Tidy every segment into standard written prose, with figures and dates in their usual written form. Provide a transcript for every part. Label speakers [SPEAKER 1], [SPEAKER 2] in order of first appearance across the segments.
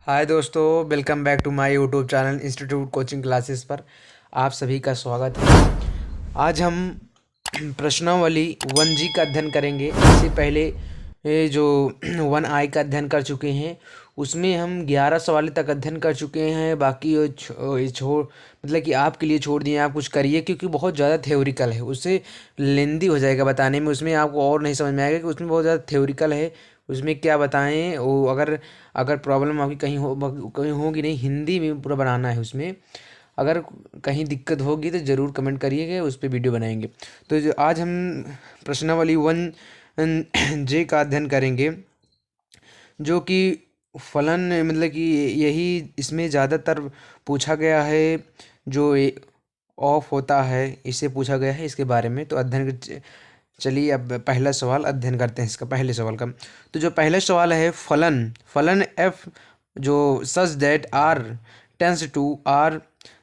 [SPEAKER 1] हाय दोस्तों, welcome back to my YouTube channel institute coaching classes पर आप सभी का स्वागत है। आज हम प्रश्नावली 1G का अध्ययन करेंगे। इससे पहले ये जो 1I का अध्ययन कर चुके हैं, उसमें हम 11 सवाल तक अध्ययन कर चुके हैं। बाकी ये छोड़ मतलब कि आपके लिए छोड़ दिए, आप कुछ करिए क्योंकि बहुत ज़्यादा थ्योरिकल है, उससे लेंदी हो जाएगा बताने में। उसमें आपको और नहीं समझ में आएगा कि उसमें बहुत ज़्यादा थ्योरिकल है, उसमें क्या बताएं। वो अगर अगर प्रॉब्लम आपकी कहीं होगी नहीं, हिंदी में पूरा बनाना है उसमें। अगर कहीं दिक्कत होगी तो ज़रूर कमेंट करिएगा, उस पर वीडियो बनाएंगे। तो आज हम प्रश्नावली 1J का अध्ययन करेंगे, जो कि फलन मतलब कि यही इसमें ज़्यादातर पूछा गया है। जो ऑफ होता है, इसे पूछा गया है इसके बारे में। तो चलिए अब पहला सवाल अध्ययन करते हैं इसका, पहले सवाल का। तो जो पहला सवाल है, फलन फलन एफ जो such that R tends to R,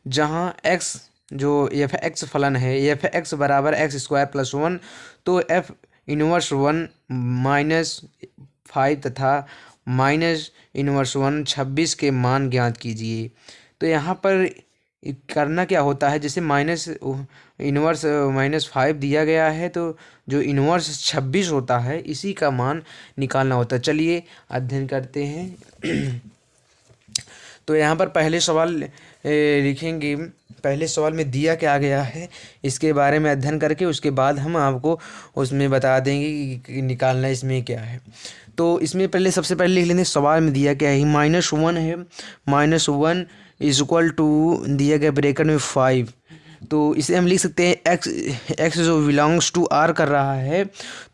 [SPEAKER 1] जहाँ एक्स जो एफ एक्स फलन है, एफ एक्स बराबर एक्स स्क्वायर प्लस वन, तो एफ इनवर्स वन माइनस 5 तथा माइनस इनवर्स वन 26 के मान ज्ञात कीजिए। तो यहाँ पर करना क्या होता है, जैसे माइनस इनवर्स -5 दिया गया है, तो जो इनवर्स 26 होता है इसी का मान निकालना होता है। चलिए अध्ययन करते हैं। तो यहाँ पर पहले सवाल लिखेंगे। पहले सवाल में दिया क्या गया है, इसके बारे में अध्ययन करके उसके बाद हम आपको उसमें बता देंगे कि निकालना इसमें क्या है। तो इसमें पहले सबसे पहले लिख लेंगे सवाल में दिया क्या है। -1 है, -1 इज इक्वल टू दिया गया ब्रैकेट में 5। तो इसे हम लिख सकते हैं एक्स जो बिलोंग्स टू आर कर रहा है,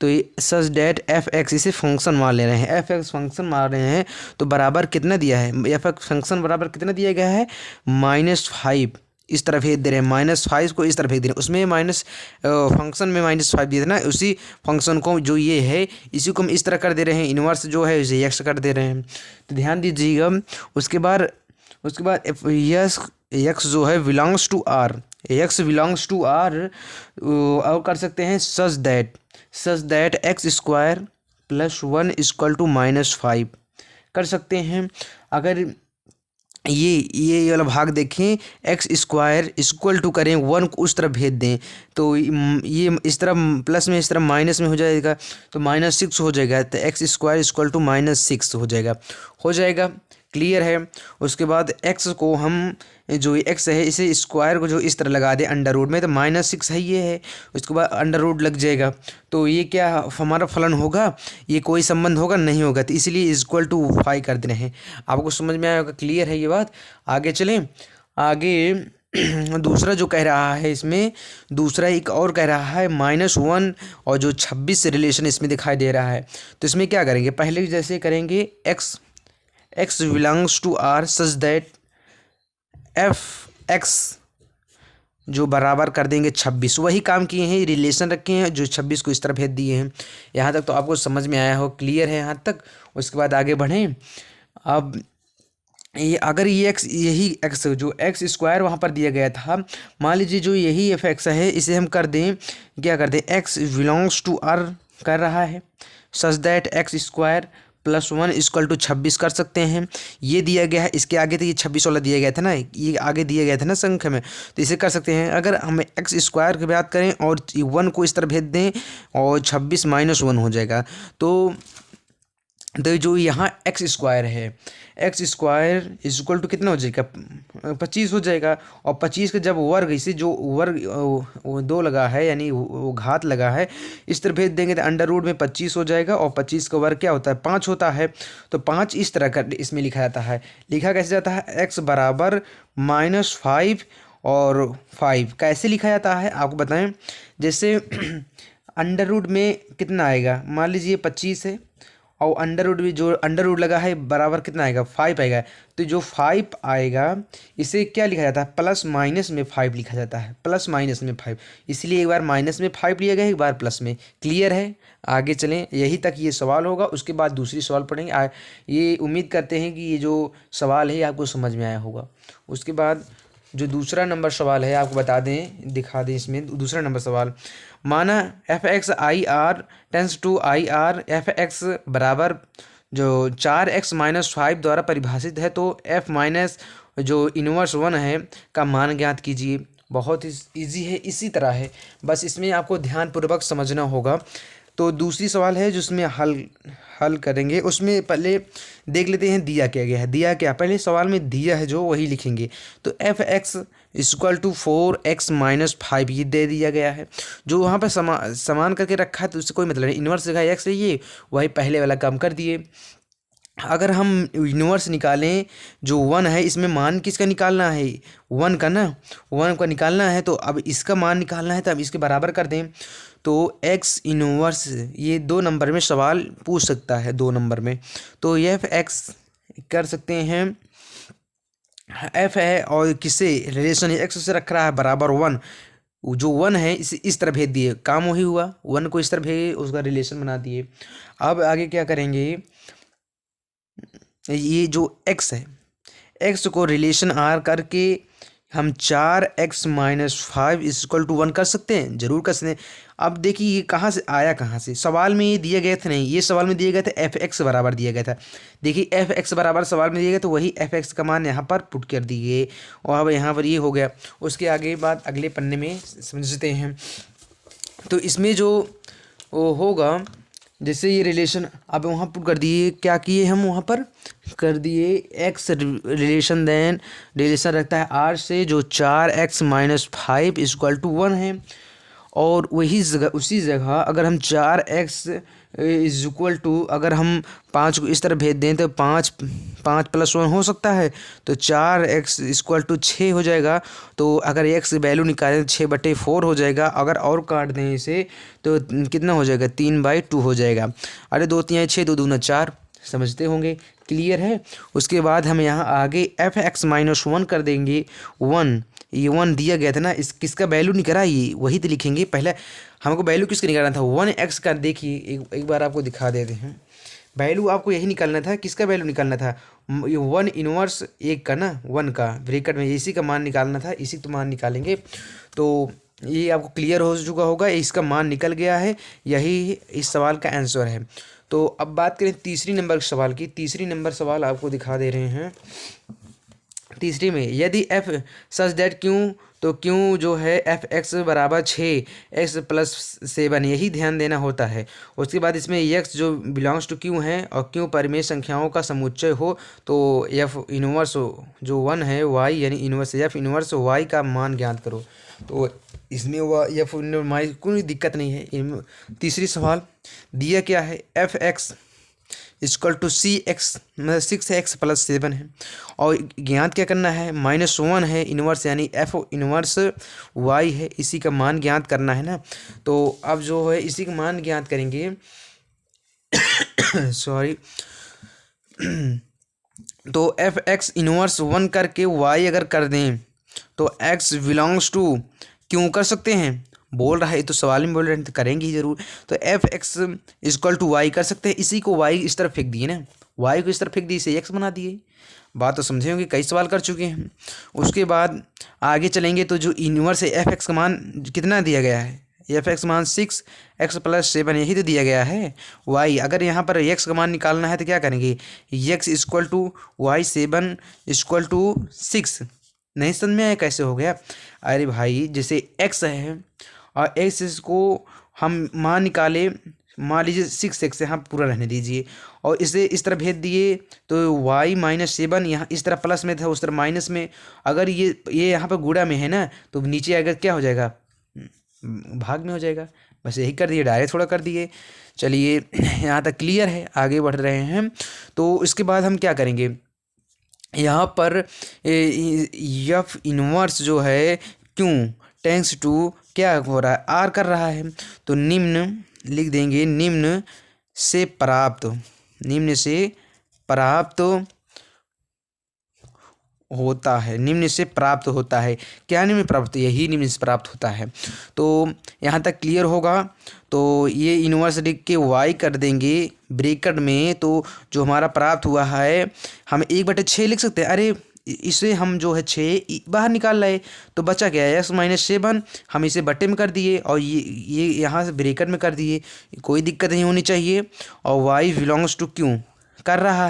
[SPEAKER 1] तो सच डैट एफ एक्स, इसे फंक्शन मान ले रहे हैं, एफ एक्स फंक्शन मान रहे हैं। तो बराबर कितना दिया है, एफ एक्स फंक्शन बराबर कितना दिया गया है, -5 इस तरफ भेज दे रहे हैं, -5 को इस तरफ भेज दे रहे हैं। उसमें माइनस फंक्शन में -5 दिया था ना, उसी फंक्शन को जो ये है इसी को हम इस तरह कर दे रहे हैं, इन्वर्स जो है इसे एक्स कर दे रहे हैं। तो ध्यान दीजिएगा। उसके बाद यस एक्स जो है belongs to R, X belongs to R, और कर सकते हैं such that X square plus 1 equal to -5 कर सकते हैं। अगर ये वाला भाग देखें, एक्स स्क्वायर इक्वल टू करें 1 को उस तरफ भेज दें, तो ये इस तरफ प्लस में, इस तरफ माइनस में हो जाएगा, तो -6 हो जाएगा। तो एक्स स्क्वायर इक्वल टू -6 हो जाएगा। क्लियर है। उसके बाद एक्स को हम जो एक्स है इसे स्क्वायर को जो इस तरह लगा दें अंडर रूट में, तो -6 है ये है, उसके बाद अंडर रूट लग जाएगा। तो ये क्या हमारा फलन होगा, ये कोई संबंध होगा नहीं होगा, तो इसलिए इक्वल टू 5 कर देना है। आपको समझ में आया होगा, क्लियर है ये बात। आगे चलें। आगे दूसरा जो कह रहा है, इसमें दूसरा एक और कह रहा है -1 और जो 26 से रिलेशन इसमें दिखाई दे रहा है। तो इसमें क्या करेंगे, पहले जैसे करेंगे X belongs to R such that F X जो बराबर कर देंगे 26। वही काम किए हैं, रिलेशन रखे हैं, जो 26 को इस तरह भेज दिए हैं। यहाँ तक तो आपको समझ में आया हो, क्लियर है यहाँ तक। उसके बाद आगे बढ़ें। अब ये अगर ये एक्स, यही एक्स जो एक्स स्क्वायर वहाँ पर दिया गया था, मान लीजिए जो यही एफ एक्स है, इसे हम कर दें, क्या कर दें, एक्स बिलोंग्स टू आर कर रहा है, such that X square plus 1 equal to 26 कर सकते हैं। ये दिया गया है, इसके आगे तो ये 26 वाला दिया गया था ना, ये आगे दिया गया था ना संख्या में, तो इसे कर सकते हैं। अगर हम एक्स स्क्वायर की बात करें और 1 को इस तरह भेज दें, और 26 -1 हो जाएगा। तो जो यहाँ एक्स स्क्वायर है, एक्स स्क्वायर इक्वल टू कितना हो जाएगा, 25 हो जाएगा। और 25 का जब वर्ग, इसे जो वर्ग 2 लगा है, यानी वो घात लगा है, इस तरह भेज देंगे तो अंडर रूट में 25 हो जाएगा। और 25 का वर्ग क्या होता है, 5 होता है। तो 5 इस तरह का इसमें लिखा जाता है। लिखा कैसे जाता है, एक्स बराबर -5 और 5 कैसे लिखा जाता है आपको बताएं। जैसे अंडर रूट में कितना आएगा, मान लीजिए 25 है, और अंडर रूट भी जो अंडर रूट लगा है बराबर कितना आएगा, 5 आएगा। तो जो 5 आएगा इसे क्या लिखा जाता है, प्लस माइनस में 5 लिखा जाता है, प्लस माइनस में 5। इसलिए एक बार माइनस में 5 लिया गया, एक बार प्लस में। क्लियर है। आगे चलें, यही तक ये सवाल होगा, उसके बाद दूसरी सवाल पढ़ेंगे। ये उम्मीद करते हैं कि ये जो सवाल है आपको समझ में आया होगा। उसके बाद जो दूसरा नंबर सवाल है आपको बता दें, दिखा दें इसमें दूसरा नंबर सवाल। माना F X I R tends to I R, F X बराबर जो 4x-5 द्वारा परिभाषित है, तो f माइनस जो इन्वर्स 1 है का मान ज्ञात कीजिए। बहुत ही ईजी है, इसी तरह है, बस इसमें आपको ध्यानपूर्वक समझना होगा। तो दूसरी सवाल है जिसमें हल करेंगे, उसमें पहले देख लेते हैं दिया क्या गया है। दिया क्या, पहले सवाल में दिया है जो वही लिखेंगे। तो F x equal to 4x-5 ये दे दिया गया है। जो वहाँ पर समान करके रखा है तो उससे कोई मतलब नहीं, इन्वर्स जगह एक्स है, ये वही पहले वाला काम कर दिए। अगर हम इन्वर्स निकालें, जो 1 है इसमें मान किसका निकालना है, 1 का ना, 1 का निकालना है। तो अब इसका मान निकालना है, तो अब इसके बराबर कर दें। तो x इन्वर्स, ये 2 नंबर में सवाल पूछ सकता है, 2 नंबर में। तो ये x कर सकते हैं, f है और किससे रिलेशन x से रख रहा है बराबर 1। जो 1 है इस तरह भेज दिए, काम वही हुआ, 1 को इस तरह भेज उसका रिलेशन बना दिए। अब आगे क्या करेंगे, ये जो x है, x को रिलेशन r करके हम 4x-5 इक्वल टू 1 कर सकते हैं, जरूर कर सकते हैं। अब देखिए ये कहाँ से आया, कहाँ से, सवाल में ये दिए गए थे, नहीं ये सवाल में दिए गए थे एफ एक्स बराबर दिया गया था। देखिए एफ एक्स बराबर सवाल में दिया गया, तो वही एफ एक्स का मान यहाँ पर पुट कर दिए और अब यहाँ पर ये हो गया। उसके आगे बात अगले पन्ने में समझते हैं। तो इसमें जो वो होगा, जैसे ये रिलेशन अब वहाँ पुट कर दिए, क्या किए हम वहाँ पर कर दिए एक्स रिलेशन, देन रिलेशन रखता है आर से, जो 4x-5 इक्वल टू 1 है। और वही जगह, उसी जगह अगर हम 4x इज इक्वल टू, अगर हम 5 को इस तरह भेज दें तो 5 + 1 हो सकता है, तो 4x इक्वल टू 6 हो जाएगा। तो अगर x वैल्यू निकालें तो 6/4 हो जाएगा। अगर और काट दें इसे तो कितना हो जाएगा, 3/2 हो जाएगा। अरे 2 3 6, 2 दूना 4, समझते होंगे, क्लियर है। उसके बाद हम यहाँ आगे f(x-1) कर देंगे 1, ये 1 दिया गया था ना, इस किसका वैल्यू निकला, ये वही तो लिखेंगे। पहले हमको वैल्यू किसका निकालना था, 1x का। देखिए एक बार आपको दिखा देते हैं, वैल्यू आपको यही निकालना था, किसका वैल्यू निकालना था, ये 1 इन्वर्स 1 का ना, 1 का ब्रैकेट में इसी का मान निकालना था, इसी का मान निकालेंगे। तो ये आपको क्लियर हो चुका होगा, इसका मान निकल गया है, यही इस सवाल का आंसर है। तो अब बात करें तीसरी नंबर सवाल की। तीसरी नंबर सवाल आपको दिखा दे रहे हैं। तीसरी में यदि f सच दैट क्यों, तो क्यों जो है f(x) बराबर 6x+7, यही ध्यान देना होता है। उसके बाद इसमें x जो बिलोंग्स टू क्यों है और क्यों परिमेय संख्याओं का समुच्चय हो, तो f इन्वर्स जो 1 है y यानी इन्वर्स f इन्वर्स y का मान ज्ञात करो। तो इसमें f इन्वर्स कोई दिक्कत नहीं है। तीसरी सवाल दिया क्या है, f(x) इक्वल टू cx, मतलब 6x+7 है, और ज्ञात क्या करना है, -1 है इन्वर्स, यानी f इन्वर्स y है, इसी का मान ज्ञात करना है ना। तो अब जो है इसी का मान ज्ञात करेंगे सॉरी तो f(x) इन्वर्स 1 करके y अगर कर दें तो x बिलोंग्स टू क्यों कर सकते हैं, बोल रहा है तो सवाल में बोल रहे हैं तो करेंगे ही जरूर। तो f(x) इक्वल टू y कर सकते हैं, इसी को y इस तरफ फेंक दिए ना, y को इस तरफ फेंक दिए, इसे x बना दिए। बात तो समझे होंगे, कई सवाल कर चुके हैं। उसके बाद आगे चलेंगे, तो जो इन्वर्स है f(x) का मान कितना दिया गया है, f(x) मान 6x+7 यही तो दिया गया है। y अगर यहाँ पर x का मान निकालना है तो क्या करेंगे, x equal to y 7 equal to 6। नहीं समझ में आया कैसे हो गया, अरे भाई जैसे x है और x को हम मान निकाले, मान लीजिए 6x यहाँ पूरा रहने दीजिए, और इसे इस तरह भेज दिए तो y -7 यहाँ इस तरह प्लस में था, उस तरह माइनस में। अगर ये यहाँ पर गुणा में है ना, तो नीचे अगर क्या हो जाएगा, भाग में हो जाएगा। बस यही कर दिए, डायरेक्ट थोड़ा कर दिए। चलिए यहाँ तक क्लियर है, आगे बढ़ रहे हैं। तो इसके बाद हम क्या करेंगे, यहाँ पर f इन्वर्स जो है क्यों टेंस टू क्या हो रहा है, आर कर रहा है, तो निम्न लिख देंगे, निम्न से प्राप्त होता है, निम्न से प्राप्त होता है। क्या निम्न प्राप्त, यही निम्न से प्राप्त होता है। तो यहाँ तक क्लियर होगा। तो ये इन्वर्स लिख के y कर देंगे ब्रैकेट में, तो जो हमारा प्राप्त हुआ है हम 1/6 लिख सकते हैं। अरे इसे हम जो है 6 बाहर निकाल लाए, तो बचा क्या है, x-7 हम इसे बट्टे में कर दिए और ये यहाँ से ब्रैकेट में कर दिए, कोई दिक्कत नहीं होनी चाहिए। और y बिलोंग्स टू क्यों कर रहा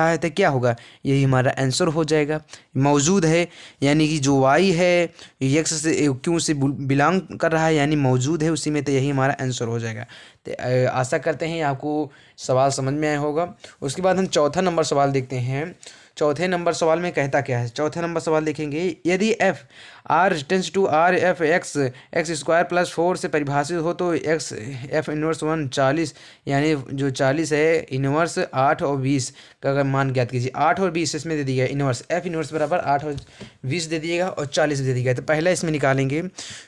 [SPEAKER 1] है तो क्या होगा, यही हमारा आंसर हो जाएगा। मौजूद है यानी कि जो वाई है एक्स से क्यों से बिलोंग कर रहा है यानी मौजूद है उसी में, तो यही हमारा आंसर हो जाएगा। तो आशा करते हैं आपको सवाल समझ में आया होगा। उसके बाद हम चौथा नंबर सवाल देखते हैं। चौथे नंबर सवाल में कहता क्या है, चौथे नंबर सवाल देखेंगे, यदि F R tends to R F X square plus 4 से परिभाषित हो तो एक्स एफ इनवर्स 1 40 यानी जो 40 है इनवर्स 8 और 20 का अगर मान ज्ञात कीजिए। 8 और 20 इसमें दे दिया है इनवर्स, एफ इनवर्स बराबर 8 और 20 दे दिएगा और 40 दे दिएगा। तो पहला इसमें निकालेंगे,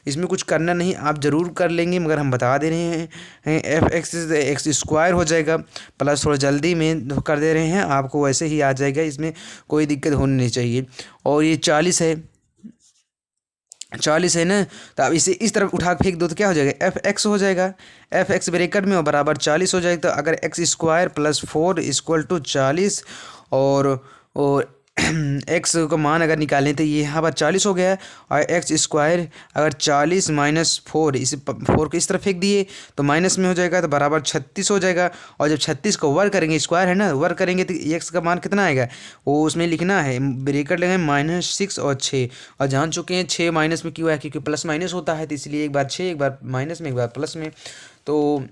[SPEAKER 1] इसमें कुछ करना नहीं, आप ज़रूर कर लेंगे मगर हम बता दे रहे हैं एफ एक्स स्क्वायर हो जाएगा प्लस थोड़ा जल्दी में कर दे रहे हैं, आपको वैसे ही आ जाएगा, इसमें कोई दिक्कत होनी नहीं चाहिए। और ये 40 है ना, तो अब इसे इस तरफ उठा फेंक दो तो क्या हो जाएगा, एफ एक्स हो जाएगा, एफ एक्स ब्रैकेट में और बराबर 40 हो जाएगा। तो अगर X square plus 4 equal to 40 और एक्स का मान अगर निकालें तो ये यहाँ पर 40 हो गया है, और एक्स स्क्वायर अगर 40 माइनस 4 इसे 4 को इस तरफ फेंक दिए तो माइनस में हो जाएगा, तो बराबर 36 हो जाएगा। और जब 36 को वर्क करेंगे, स्क्वायर है ना, वर्क करेंगे तो एक्स का मान कितना आएगा वो उसमें लिखना है, ब्रैकेट लेंगे -6 और 6, और जान चुके हैं 6 माइनस में क्यों है, क्योंकि प्लस माइनस होता है, तो इसलिए एक बार 6 एक बार माइनस में एक बार प्लस में। तो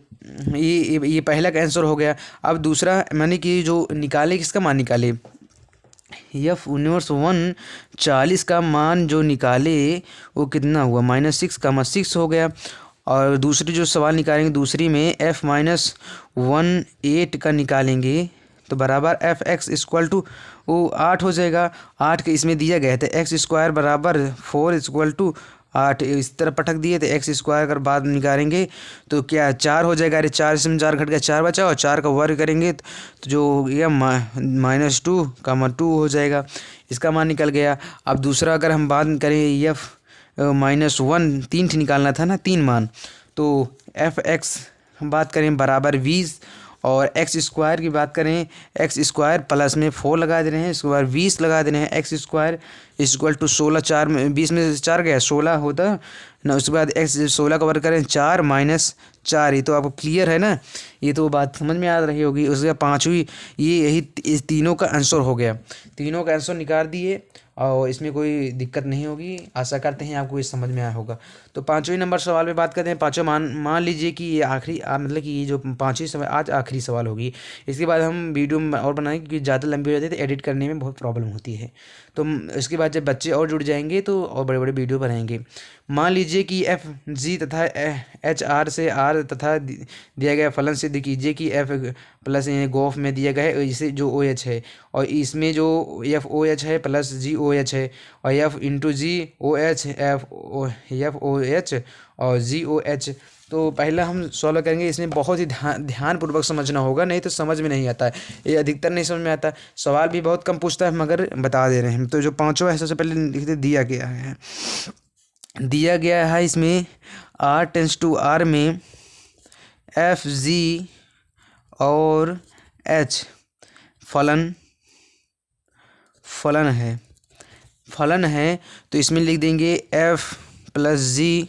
[SPEAKER 1] ये पहला का आंसर हो गया। अब दूसरा मैंने कि जो निकाले किसका मान निकाले, एफ इनवर्स 1 40 का मान जो निकाले वो कितना हुआ, -6 का 6 हो गया। और दूसरी जो सवाल निकालेंगे दूसरी में एफ -1 8 का निकालेंगे तो बराबर एफ एक्स इक्वल टू वो 8 हो जाएगा। 8 के इसमें दिया गया था एक्स स्क्वायर बराबर 4 इक्वल टू 8, इस तरह पटक दिए तो एक्स स्क्वायर अगर बाद निकालेंगे तो क्या 4 हो जाएगा, अरे 4 इसमें 4 घट गया 4 बचा, और 4 का वर्ग करेंगे तो जो ये -2 हो जाएगा, इसका मान निकल गया। अब दूसरा अगर हम बात करें एफ -1 3 निकालना था ना, 3 मान, तो एफ एक्स हम बात करें बराबर 20, और एक्स स्क्वायर की बात करें एक्स स्क्वायर प्लस में 4 लगा दे रहे हैं, इसके बाद 20 लगा दे रहे हैं, एक्स स्क्वायर इक्वल टू 16, 4 में 20 में 4 गया 16 होता ना, उसके बाद एक्स 16 का वर्ग करें 4 माइनस 4, ये तो आपको क्लियर है ना, ये तो बात समझ में आ रही होगी। उसके बाद पाँचवीं यही तीनों का आंसर हो गया, तीनों का आंसर निकाल दिए और इसमें कोई दिक्कत नहीं होगी। आशा करते हैं आपको ये समझ में आया होगा। तो पाँचवें नंबर सवाल पे बात करते हैं। पाँचवें मान लीजिए कि ये आखिरी मतलब कि ये जो पाँचवीं सवाल आज आखिरी सवाल होगी, इसके बाद हम वीडियो और बनाएंगे क्योंकि ज़्यादा लंबी हो जाती है तो एडिट करने में बहुत प्रॉब्लम होती है। तो इसके बाद जब बच्चे और जुड़ जाएंगे तो और बड़े बड़े वीडियो बनाएंगे। मान लीजिए कि एफ जी तथा एच आर से आर तथा दिया गया फलन सिद्ध कीजिए कि एफ प्लस गोफ में दिया गया है इसे जो ओ एच है, और इसमें जो एफ ओ एच है प्लस जी ओ एच है, और F into G O H F O H और जी ओ एच। तो पहला हम सॉल्व करेंगे, इसमें बहुत ही ध्यानपूर्वक समझना होगा, नहीं तो समझ में नहीं आता है, ये अधिकतर नहीं समझ में आता। सवाल भी बहुत कम पूछता है मगर बता दे रहे हैं। तो जो पाँचवा है सबसे पहले लिखते दिया गया है इसमें आर टेंस टू आर में एफ जी और एच फलन है तो इसमें लिख देंगे एफ प्लस जी,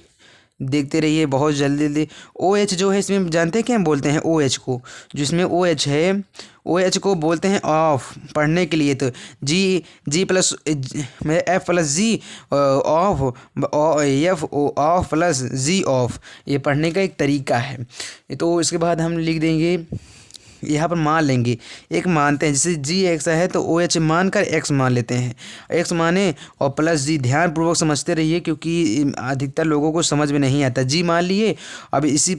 [SPEAKER 1] देखते रहिए बहुत जल्दी। ओ एच जो है इसमें जानते हैं क्या बोलते हैं, ओ एच को जिसमें ओ एच है ओ एच को बोलते हैं ऑफ पढ़ने के लिए। तो G plus F plus G of F of plus G of, ये पढ़ने का एक तरीका है। तो इसके बाद हम लिख देंगे यहाँ पर मान लेंगे, एक मानते हैं जैसे जी एक्स है तो ओ एच मान कर एक्स मान लेते हैं, एक्स माने और प्लस जी, ध्यानपूर्वक समझते रहिए क्योंकि अधिकतर लोगों को समझ में नहीं आता। जी मान लिए, अब इसी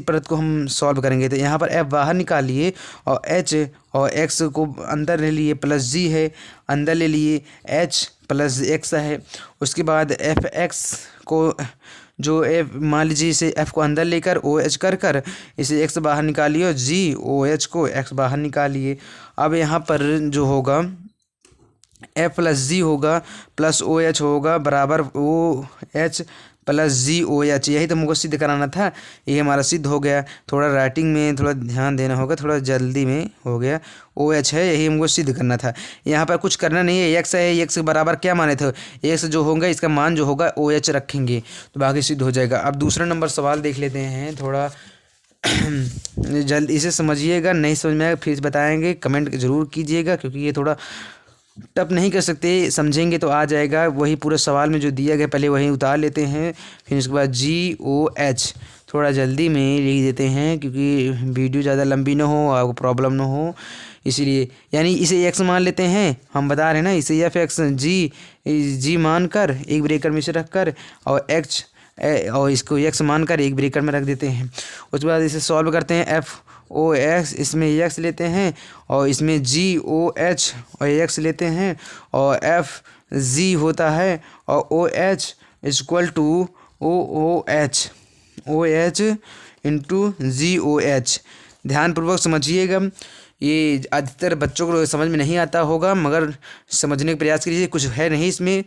[SPEAKER 1] परत को हम सॉल्व करेंगे। तो यहाँ पर एफ बाहर निकाल लिए और एच और एक्स को अंदर ले लिए, प्लस जी है अंदर ले लिए, एच प्लस एक्स है। उसके बाद एफ एक्स को जो एफ मान लीजिए इसे एफ को अंदर लेकर ओ एच कर इसे एक्स बाहर निकालिए और जी ओ एच को एक्स बाहर निकालिए। अब यहाँ पर जो होगा एफ प्लस जी होगा प्लस ओ एच होगा बराबर O H plus G O H, यही तो मुझको सिद्ध कराना था, ये हमारा सिद्ध हो गया। थोड़ा राइटिंग में थोड़ा ध्यान देना होगा, थोड़ा जल्दी में हो गया। ओ एच है यही हमको सिद्ध करना था, यहाँ पर कुछ करना नहीं है। एक्स है, एक्स के बराबर क्या माने थे, एक्स जो होगा इसका मान जो होगा ओ एच रखेंगे तो बाकी सिद्ध हो जाएगा। अब दूसरा नंबर सवाल देख लेते हैं, थोड़ा जल्द इसे समझिएगा, नहीं समझ में आएगा फिर बताएंगे, कमेंट ज़रूर कीजिएगा, क्योंकि ये थोड़ा टफ नहीं कर सकते, समझेंगे तो आ जाएगा। वही पूरे सवाल में जो दिया गया पहले वही उतार लेते हैं, फिर उसके बाद GOH थोड़ा जल्दी में लिख देते हैं, क्योंकि वीडियो ज़्यादा लंबी ना हो, आपको प्रॉब्लम ना हो, इसीलिए। यानी इसे x मान लेते हैं, हम बता रहे हैं ना, इसे FX G मान कर एक ब्रेकर में से रख कर, और और इसको x मान कर एक ब्रेकर में रख देते हैं। उसके बाद इसे सॉल्व करते हैं, FOX इसमें x लेते हैं, और इसमें GOH और x लेते हैं, और FG होता है, और OH equal to OH into GOH। ध्यानपूर्वक समझिएगा, ये अधिकतर बच्चों को समझ में नहीं आता होगा, मगर समझने का प्रयास कीजिए। कुछ है नहीं इसमें,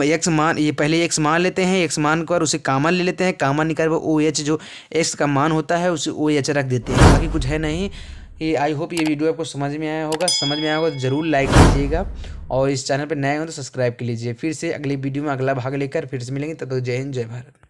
[SPEAKER 1] x मान, ये पहले x मान लेते हैं, x मान कर उसे कामन ले लेते हैं, कामन निकाल वो OH जो x का मान होता है उसे OH रख देते हैं, बाकी कुछ है नहीं। ये आई होप ये वीडियो आपको समझ में आया होगा। समझ में आया होगा तो ज़रूर लाइक कीजिएगा, और इस चैनल पर नए हो तो सब्सक्राइब कर लीजिए। फिर से अगली वीडियो में अगला भाग लेकर फिर से मिलेंगे, तब तक जय हिंद, जय भारत।